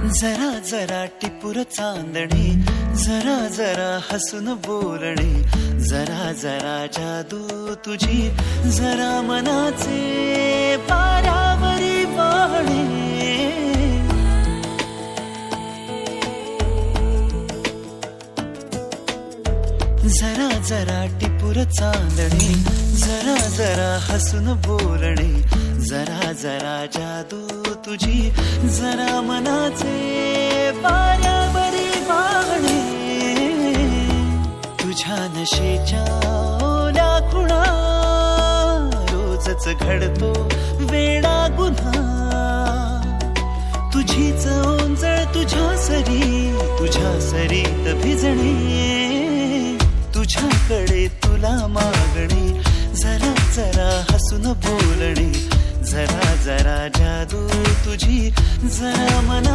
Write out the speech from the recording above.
जरा जरा टिपूर चांदणे, जरा जरा हसून बोलणे, जरा जरा जादू तुझी, जरा मनाचे पारावरी वाहणे. जरा जरा टिपूर चांदणे, जरा जरा हसून बोलणे, जरा जरा जादू तुझी, जरा मनाचे पारावरी वाहणे. तुझ्या नशेच्या ओल्या खुणा, रोजच घडतो वेडा गुन्हा. तुझीच ओंजळ तुझ्या सरीत भिजणे. तुझ्याकडे तुला मागणे, जरा जरा हसून बोलणे, जरा जरा जादू तुझी, जरा मना